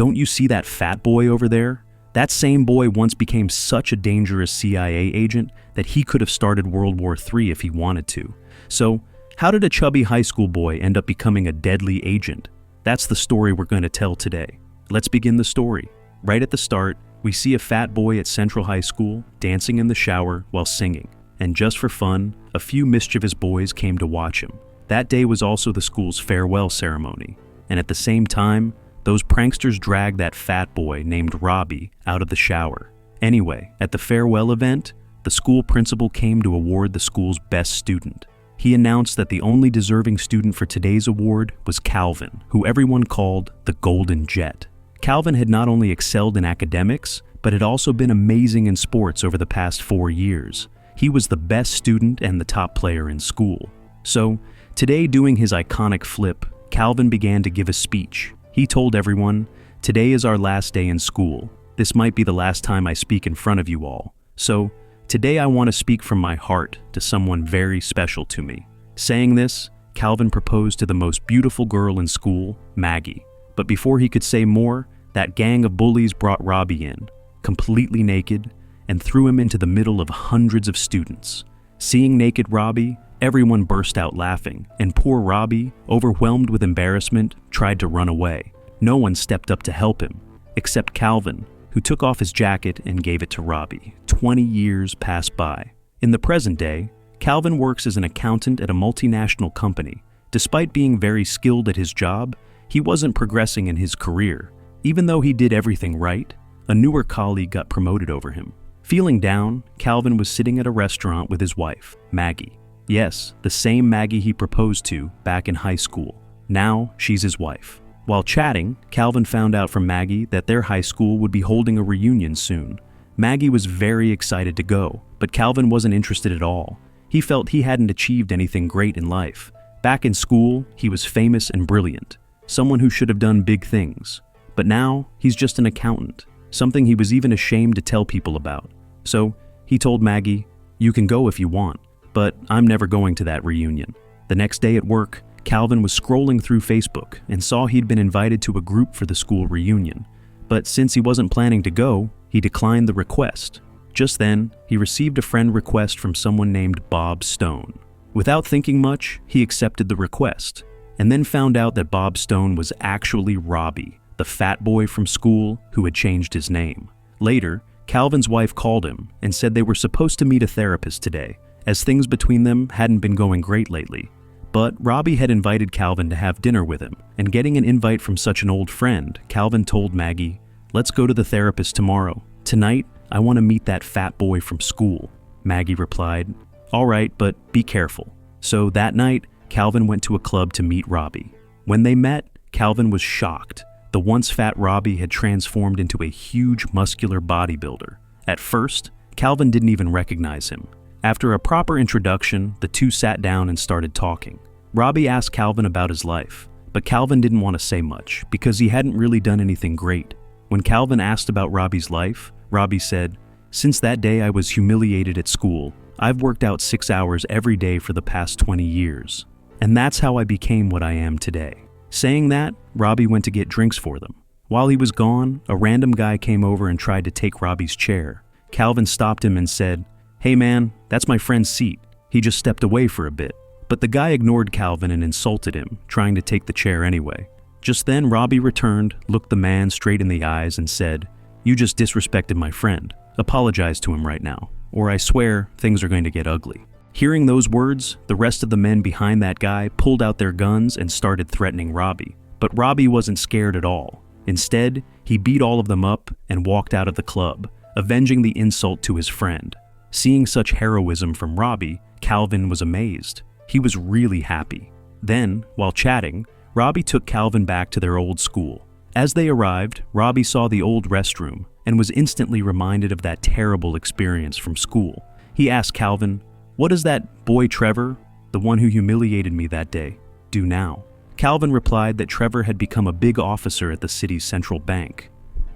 "Don't you see that fat boy over there? That same boy once became such a dangerous CIA agent that he could have started World War III if he wanted to. So, how did a chubby high school boy end up becoming a deadly agent?" That's the story we're going to tell today. Let's begin the story. Right at the start, we see a fat boy at Central High School dancing in the shower while singing. And just for fun, a few mischievous boys came to watch him. That day was also the school's farewell ceremony. And at the same time, those pranksters dragged that fat boy named Robbie out of the shower. Anyway, at the farewell event, the school principal came to award the school's best student. He announced that the only deserving student for today's award was Calvin, who everyone called the Golden Jet. Calvin had not only excelled in academics, but had also been amazing in sports over the past 4 years. He was the best student and the top player in school. So, today, doing his iconic flip, Calvin began to give a speech. He told everyone, "Today is our last day in school. This might be the last time I speak in front of you all. So, today I want to speak from my heart to someone very special to me." Saying this, Calvin proposed to the most beautiful girl in school, Maggie. But before he could say more, that gang of bullies brought Robbie in, completely naked, and threw him into the middle of hundreds of students. Seeing naked Robbie, everyone burst out laughing, and poor Robbie, overwhelmed with embarrassment, tried to run away. No one stepped up to help him, except Calvin, who took off his jacket and gave it to Robbie. 20 years passed by. In the present day, Calvin works as an accountant at a multinational company. Despite being very skilled at his job, he wasn't progressing in his career. Even though he did everything right, a newer colleague got promoted over him. Feeling down, Calvin was sitting at a restaurant with his wife, Maggie. Yes, the same Maggie he proposed to back in high school. Now, she's his wife. While chatting, Calvin found out from Maggie that their high school would be holding a reunion soon. Maggie was very excited to go, but Calvin wasn't interested at all. He felt he hadn't achieved anything great in life. Back in school, he was famous and brilliant, someone who should have done big things. But now, he's just an accountant, something he was even ashamed to tell people about. So, he told Maggie, "You can go if you want, but I'm never going to that reunion." The next day at work, Calvin was scrolling through Facebook and saw he'd been invited to a group for the school reunion. But since he wasn't planning to go, he declined the request. Just then, he received a friend request from someone named Bob Stone. Without thinking much, he accepted the request, and then found out that Bob Stone was actually Robbie, the fat boy from school who had changed his name. Later, Calvin's wife called him and said they were supposed to meet a therapist today, as things between them hadn't been going great lately. But Robbie had invited Calvin to have dinner with him, and getting an invite from such an old friend, Calvin told Maggie, "Let's go to the therapist tomorrow. Tonight, I want to meet that fat boy from school." Maggie replied, "All right, but be careful." So that night, Calvin went to a club to meet Robbie. When they met, Calvin was shocked. The once fat Robbie had transformed into a huge muscular bodybuilder. At first, Calvin didn't even recognize him. After a proper introduction, the two sat down and started talking. Robbie asked Calvin about his life, but Calvin didn't want to say much because he hadn't really done anything great. When Calvin asked about Robbie's life, Robbie said, "Since that day I was humiliated at school, I've worked out 6 hours every day for the past 20 years. And that's how I became what I am today." Saying that, Robbie went to get drinks for them. While he was gone, a random guy came over and tried to take Robbie's chair. Calvin stopped him and said, "Hey man, that's my friend's seat. He just stepped away for a bit." But the guy ignored Calvin and insulted him, trying to take the chair anyway. Just then Robbie returned, looked the man straight in the eyes and said, "You just disrespected my friend. Apologize to him right now, or I swear things are going to get ugly." Hearing those words, the rest of the men behind that guy pulled out their guns and started threatening Robbie. But Robbie wasn't scared at all. Instead, he beat all of them up and walked out of the club, avenging the insult to his friend. Seeing such heroism from Robbie, Calvin was amazed. He was really happy. Then, while chatting, Robbie took Calvin back to their old school. As they arrived, Robbie saw the old restroom and was instantly reminded of that terrible experience from school. He asked Calvin, "What does that boy Trevor, the one who humiliated me that day, do now?" Calvin replied that Trevor had become a big officer at the city's central bank.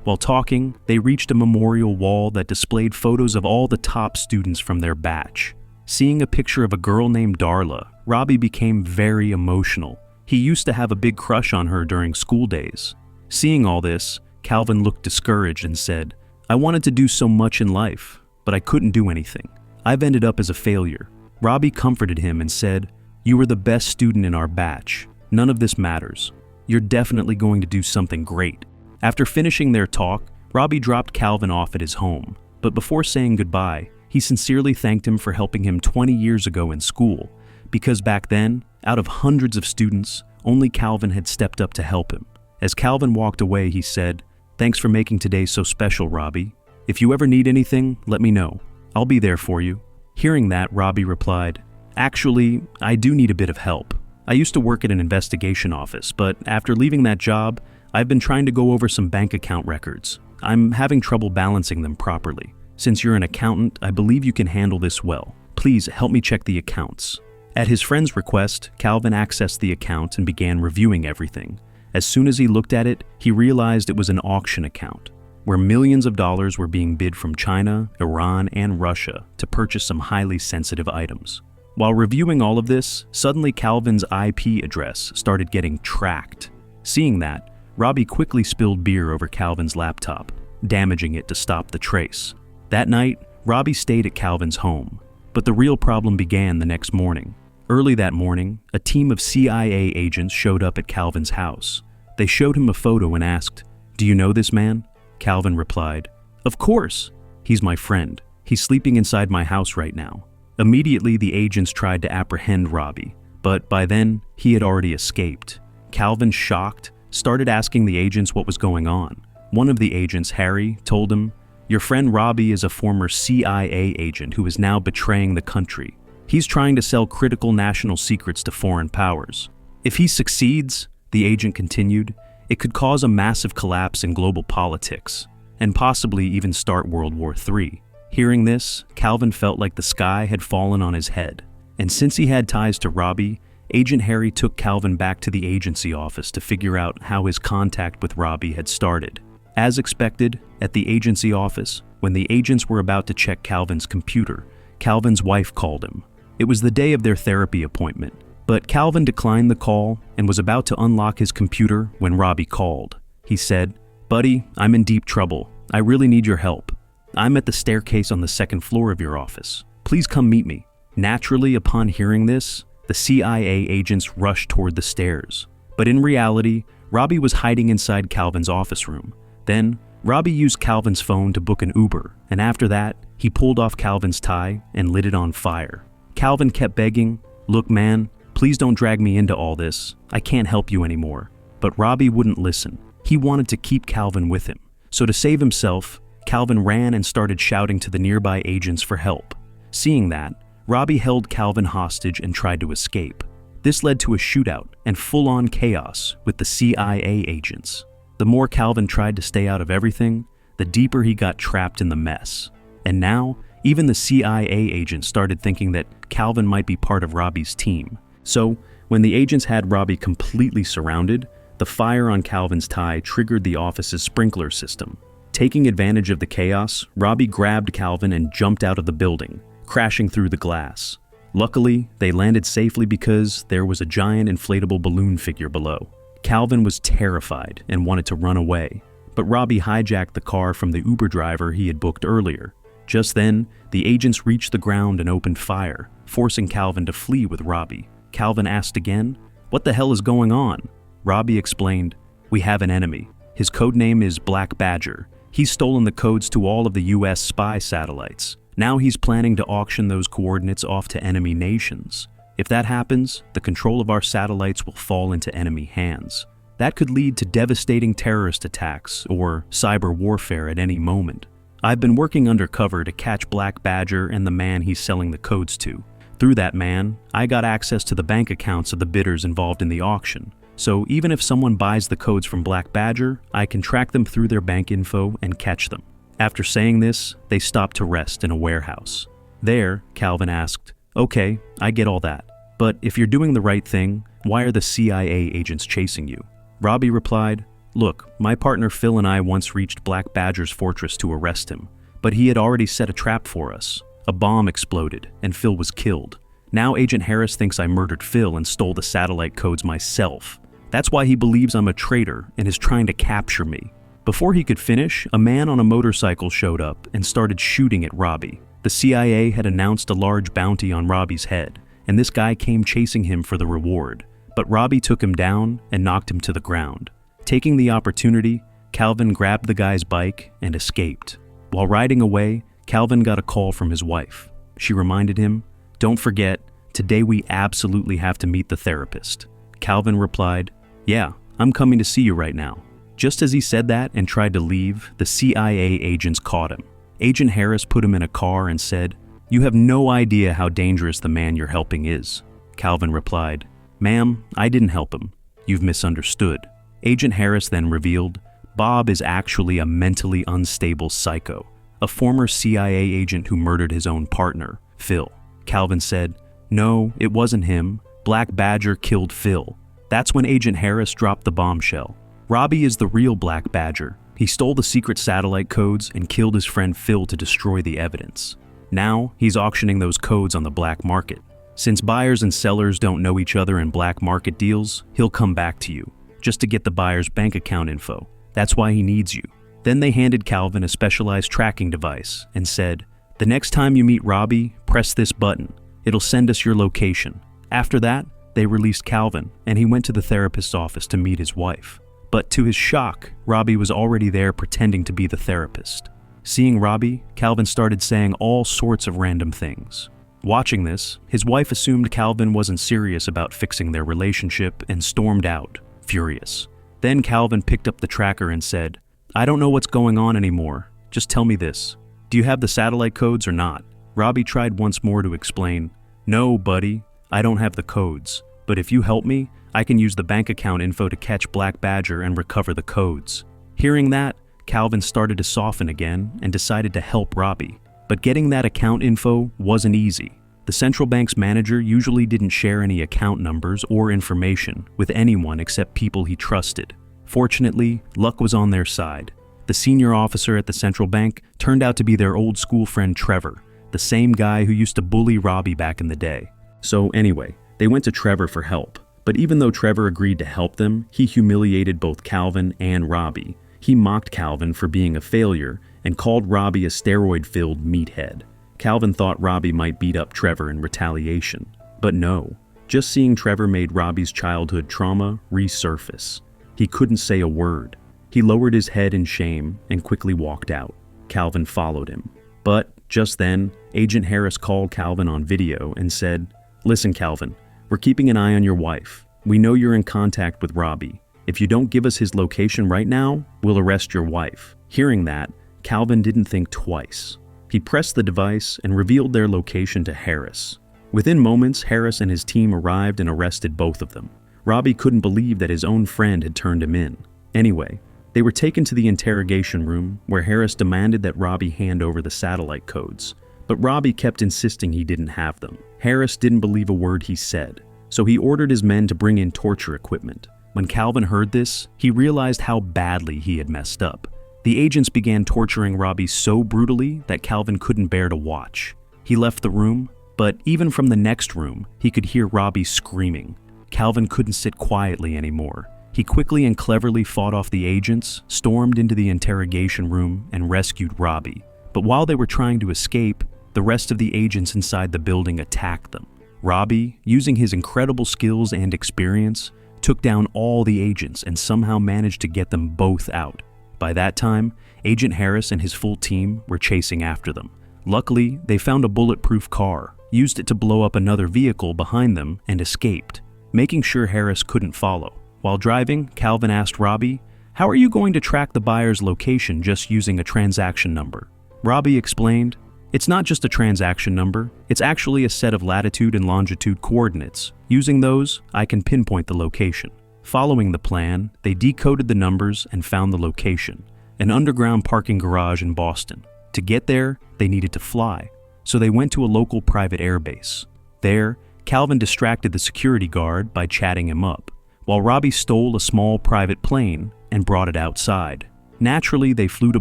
While talking, they reached a memorial wall that displayed photos of all the top students from their batch. Seeing a picture of a girl named Darla, Robbie became very emotional. He used to have a big crush on her during school days. Seeing all this, Calvin looked discouraged and said, "I wanted to do so much in life, but I couldn't do anything. I've ended up as a failure." Robbie comforted him and said, "You were the best student in our batch. None of this matters. You're definitely going to do something great." After finishing their talk, Robbie dropped Calvin off at his home, but before saying goodbye, he sincerely thanked him for helping him 20 years ago in school, because back then, out of hundreds of students, only Calvin had stepped up to help him. As Calvin walked away, he said, "Thanks for making today so special, Robbie. If you ever need anything, let me know. I'll be there for you." Hearing that, Robbie replied, "Actually, I do need a bit of help. I used to work at an investigation office, but after leaving that job, I've been trying to go over some bank account records. I'm having trouble balancing them properly. Since you're an accountant, I believe you can handle this well. Please help me check the accounts." At his friend's request, Calvin accessed the account and began reviewing everything. As soon as he looked at it, he realized it was an auction account, where millions of dollars were being bid from China, Iran, and Russia to purchase some highly sensitive items. While reviewing all of this, suddenly Calvin's IP address started getting tracked. Seeing that, Robbie quickly spilled beer over Calvin's laptop, damaging it to stop the trace. That night, Robbie stayed at Calvin's home, but the real problem began the next morning. Early that morning, a team of CIA agents showed up at Calvin's house. They showed him a photo and asked, "Do you know this man?" Calvin replied, "Of course. He's my friend. He's sleeping inside my house right now." Immediately, the agents tried to apprehend Robbie, but by then, he had already escaped. Calvin, shocked, started asking the agents what was going on. One of the agents, Harry, told him, "Your friend Robbie is a former CIA agent who is now betraying the country. He's trying to sell critical national secrets to foreign powers. If he succeeds," the agent continued, "it could cause a massive collapse in global politics, and possibly even start World War III. Hearing this, Calvin felt like the sky had fallen on his head. And since he had ties to Robbie, Agent Harry took Calvin back to the agency office to figure out how his contact with Robbie had started. As expected, at the agency office, when the agents were about to check Calvin's computer, Calvin's wife called him. It was the day of their therapy appointment, but Calvin declined the call and was about to unlock his computer when Robbie called. He said, "Buddy, I'm in deep trouble. I really need your help. I'm at the staircase on the second floor of your office. Please come meet me." Naturally, upon hearing this, the CIA agents rushed toward the stairs. But in reality, Robbie was hiding inside Calvin's office room. Then, Robbie used Calvin's phone to book an Uber, and after that, he pulled off Calvin's tie and lit it on fire. Calvin kept begging, "Look, man, please don't drag me into all this. I can't help you anymore." But Robbie wouldn't listen. He wanted to keep Calvin with him. So to save himself, Calvin ran and started shouting to the nearby agents for help. Seeing that, Robbie held Calvin hostage and tried to escape. This led to a shootout and full-on chaos with the CIA agents. The more Calvin tried to stay out of everything, the deeper he got trapped in the mess. And now, even the CIA agents started thinking that Calvin might be part of Robbie's team. So, when the agents had Robbie completely surrounded, the fire on Calvin's tie triggered the office's sprinkler system. Taking advantage of the chaos, Robbie grabbed Calvin and jumped out of the building, crashing through the glass. Luckily, they landed safely because there was a giant inflatable balloon figure below. Calvin was terrified and wanted to run away, but Robbie hijacked the car from the Uber driver he had booked earlier. Just then, the agents reached the ground and opened fire, forcing Calvin to flee with Robbie. Calvin asked again, "What the hell is going on?" Robbie explained, "We have an enemy. His codename is Black Badger. He's stolen the codes to all of the US spy satellites. Now he's planning to auction those coordinates off to enemy nations. If that happens, the control of our satellites will fall into enemy hands. That could lead to devastating terrorist attacks or cyber warfare at any moment. I've been working undercover to catch Black Badger and the man he's selling the codes to. Through that man, I got access to the bank accounts of the bidders involved in the auction. So even if someone buys the codes from Black Badger, I can track them through their bank info and catch them." After saying this, they stopped to rest in a warehouse. There, Calvin asked, "Okay, I get all that. But if you're doing the right thing, why are the CIA agents chasing you?" Robbie replied, "Look, my partner Phil and I once reached Black Badger's fortress to arrest him, but he had already set a trap for us. A bomb exploded, and Phil was killed. Now Agent Harris thinks I murdered Phil and stole the satellite codes myself. That's why he believes I'm a traitor and is trying to capture me." Before he could finish, a man on a motorcycle showed up and started shooting at Robbie. The CIA had announced a large bounty on Robbie's head, and this guy came chasing him for the reward. But Robbie took him down and knocked him to the ground. Taking the opportunity, Calvin grabbed the guy's bike and escaped. While riding away, Calvin got a call from his wife. She reminded him, "Don't forget, today we absolutely have to meet the therapist." Calvin replied, "Yeah, I'm coming to see you right now." Just as he said that and tried to leave, the CIA agents caught him. Agent Harris put him in a car and said, "You have no idea how dangerous the man you're helping is." Calvin replied, "Ma'am, I didn't help him. You've misunderstood." Agent Harris then revealed, Bob is actually a mentally unstable psycho, a former CIA agent who murdered his own partner, Phil. Calvin said, "No, it wasn't him. Black Badger killed Phil." That's when Agent Harris dropped the bombshell. Robbie is the real Black Badger. He stole the secret satellite codes and killed his friend Phil to destroy the evidence. Now, he's auctioning those codes on the black market. Since buyers and sellers don't know each other in black market deals, he'll come back to you, just to get the buyer's bank account info. That's why he needs you. Then they handed Calvin a specialized tracking device and said, "The next time you meet Robbie, press this button. It'll send us your location." After that, they released Calvin, and he went to the therapist's office to meet his wife. But to his shock, Robbie was already there pretending to be the therapist. Seeing Robbie, Calvin started saying all sorts of random things. Watching this, his wife assumed Calvin wasn't serious about fixing their relationship and stormed out, furious. Then Calvin picked up the tracker and said, "I don't know what's going on anymore. Just tell me this. Do you have the satellite codes or not?" Robbie tried once more to explain, "No, buddy, I don't have the codes. But if you help me, I can use the bank account info to catch Black Badger and recover the codes." Hearing that, Calvin started to soften again and decided to help Robbie. But getting that account info wasn't easy. The central bank's manager usually didn't share any account numbers or information with anyone except people he trusted. Fortunately, luck was on their side. The senior officer at the central bank turned out to be their old school friend Trevor, the same guy who used to bully Robbie back in the day. So anyway, they went to Trevor for help. But even though Trevor agreed to help them, he humiliated both Calvin and Robbie. He mocked Calvin for being a failure and called Robbie a steroid-filled meathead. Calvin thought Robbie might beat up Trevor in retaliation. But no, just seeing Trevor made Robbie's childhood trauma resurface. He couldn't say a word. He lowered his head in shame and quickly walked out. Calvin followed him. But just then, Agent Harris called Calvin on video and said, "Listen, Calvin, we're keeping an eye on your wife. We know you're in contact with Robbie. If you don't give us his location right now, we'll arrest your wife." Hearing that, Calvin didn't think twice. He pressed the device and revealed their location to Harris. Within moments, Harris and his team arrived and arrested both of them. Robbie couldn't believe that his own friend had turned him in. Anyway, they were taken to the interrogation room, where Harris demanded that Robbie hand over the satellite codes. But Robbie kept insisting he didn't have them. Harris didn't believe a word he said, so he ordered his men to bring in torture equipment. When Calvin heard this, he realized how badly he had messed up. The agents began torturing Robbie so brutally that Calvin couldn't bear to watch. He left the room, but even from the next room, he could hear Robbie screaming. Calvin couldn't sit quietly anymore. He quickly and cleverly fought off the agents, stormed into the interrogation room, and rescued Robbie. But while they were trying to escape, the rest of the agents inside the building attacked them. Robbie, using his incredible skills and experience, took down all the agents and somehow managed to get them both out. By that time, Agent Harris and his full team were chasing after them. Luckily, they found a bulletproof car, used it to blow up another vehicle behind them, and escaped, making sure Harris couldn't follow. While driving, Calvin asked Robbie, "How are you going to track the buyer's location just using a transaction number?" Robbie explained, "It's not just a transaction number, it's actually a set of latitude and longitude coordinates. Using those, I can pinpoint the location." Following the plan, they decoded the numbers and found the location, an underground parking garage in Boston. To get there, they needed to fly, so they went to a local private airbase. There, Calvin distracted the security guard by chatting him up, while Robbie stole a small private plane and brought it outside. Naturally, they flew to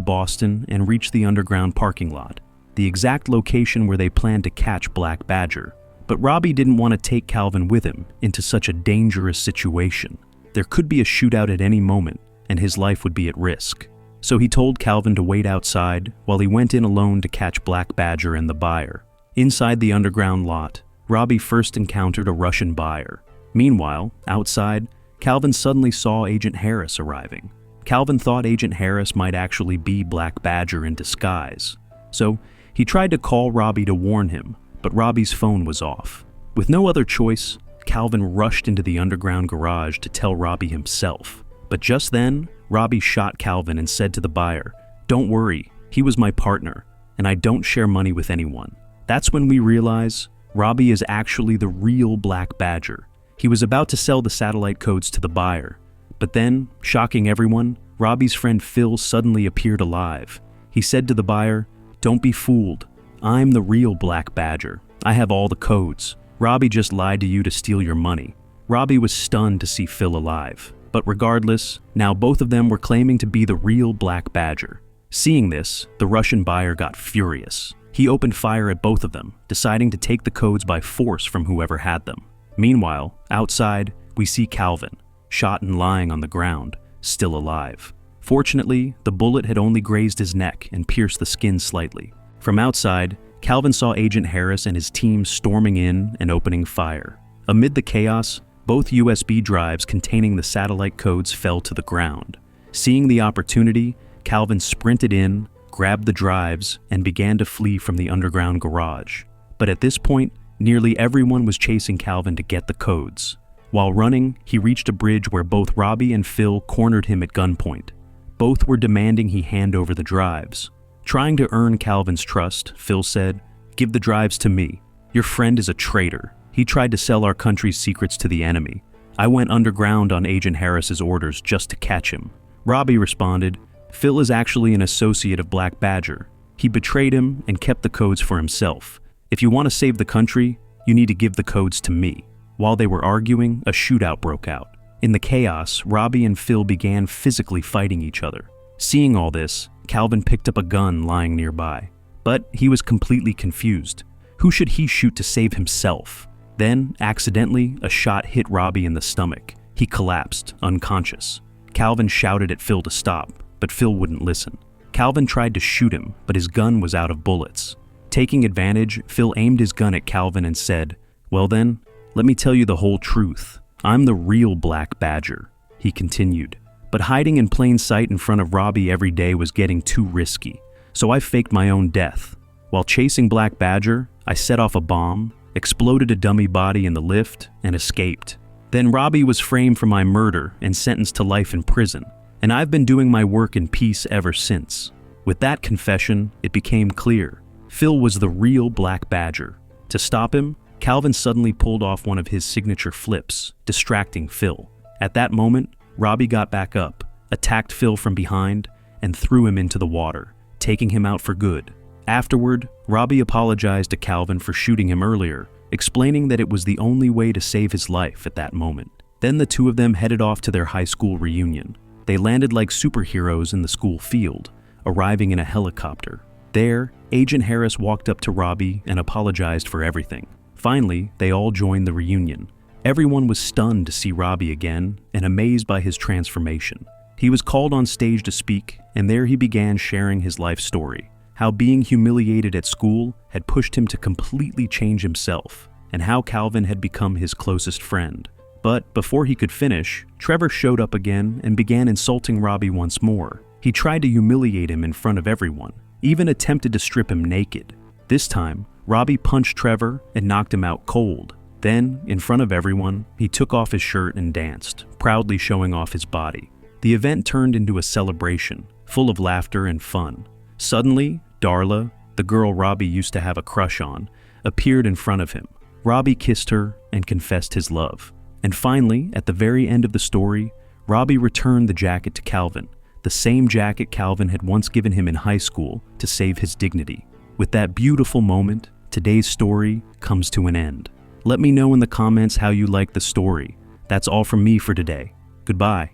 Boston and reached the underground parking lot, the exact location where they planned to catch Black Badger. But Robbie didn't want to take Calvin with him into such a dangerous situation. There could be a shootout at any moment, and his life would be at risk. so he told Calvin to wait outside while he went in alone to catch Black Badger and the buyer. Inside the underground lot, Robbie first encountered a Russian buyer. Meanwhile, outside, Calvin suddenly saw Agent Harris arriving. Calvin thought Agent Harris might actually be Black Badger in disguise, so he tried to call Robbie to warn him, but Robbie's phone was off. With no other choice, Calvin rushed into the underground garage to tell Robbie himself. But just then, Robbie shot Calvin and said to the buyer, "Don't worry, he was my partner, and I don't share money with anyone." That's when we realize Robbie is actually the real Black Badger. He was about to sell the satellite codes to the buyer. But then, shocking everyone, Robbie's friend Phil suddenly appeared alive. He said to the buyer, "Don't be fooled. I'm the real Black Badger. I have all the codes. Robbie just lied to you to steal your money." Robbie was stunned to see Phil alive. But regardless, now both of them were claiming to be the real Black Badger. Seeing this, the Russian buyer got furious. He opened fire at both of them, deciding to take the codes by force from whoever had them. Meanwhile, outside, we see Calvin, shot and lying on the ground, still alive. Fortunately, the bullet had only grazed his neck and pierced the skin slightly. From outside, Calvin saw Agent Harris and his team storming in and opening fire. Amid the chaos, both USB drives containing the satellite codes fell to the ground. Seeing the opportunity, Calvin sprinted in, grabbed the drives, and began to flee from the underground garage. But at this point, nearly everyone was chasing Calvin to get the codes. While running, he reached a bridge where both Robbie and Phil cornered him at gunpoint. Both were demanding he hand over the drives. Trying to earn Calvin's trust, Phil said, "Give the drives to me. Your friend is a traitor. He tried to sell our country's secrets to the enemy. I went underground on Agent Harris's orders just to catch him." Robbie responded, "Phil is actually an associate of Black Badger. He betrayed him and kept the codes for himself. If you want to save the country, you need to give the codes to me." While they were arguing, a shootout broke out. In the chaos, Robbie and Phil began physically fighting each other. Seeing all this, Calvin picked up a gun lying nearby. But he was completely confused. Who should he shoot to save himself? Then, accidentally, a shot hit Robbie in the stomach. He collapsed, unconscious. Calvin shouted at Phil to stop, but Phil wouldn't listen. Calvin tried to shoot him, but his gun was out of bullets. Taking advantage, Phil aimed his gun at Calvin and said, "Well then, let me tell you the whole truth. I'm the real Black Badger," he continued. But hiding in plain sight in front of Robbie every day was getting too risky, so I faked my own death. While chasing Black Badger, I set off a bomb, exploded a dummy body in the lift, and escaped. Then Robbie was framed for my murder and sentenced to life in prison, and I've been doing my work in peace ever since. With that confession, it became clear. Phil was the real Black Badger. To stop him, Calvin suddenly pulled off one of his signature flips, distracting Phil. At that moment, Robbie got back up, attacked Phil from behind, and threw him into the water, taking him out for good. Afterward, Robbie apologized to Calvin for shooting him earlier, explaining that it was the only way to save his life at that moment. Then the two of them headed off to their high school reunion. They landed like superheroes in the school field, arriving in a helicopter. There, Agent Harris walked up to Robbie and apologized for everything. Finally, they all joined the reunion. Everyone was stunned to see Robbie again and amazed by his transformation. He was called on stage to speak, and there he began sharing his life story, how being humiliated at school had pushed him to completely change himself, and how Calvin had become his closest friend. But before he could finish, Trevor showed up again and began insulting Robbie once more. He tried to humiliate him in front of everyone, even attempted to strip him naked. This time, Robbie punched Trevor and knocked him out cold. Then, in front of everyone, he took off his shirt and danced, proudly showing off his body. The event turned into a celebration, full of laughter and fun. Suddenly, Darla, the girl Robbie used to have a crush on, appeared in front of him. Robbie kissed her and confessed his love. And finally, at the very end of the story, Robbie returned the jacket to Calvin, the same jacket Calvin had once given him in high school to save his dignity. With that beautiful moment, today's story comes to an end. Let me know in the comments how you liked the story. That's all from me for today. Goodbye.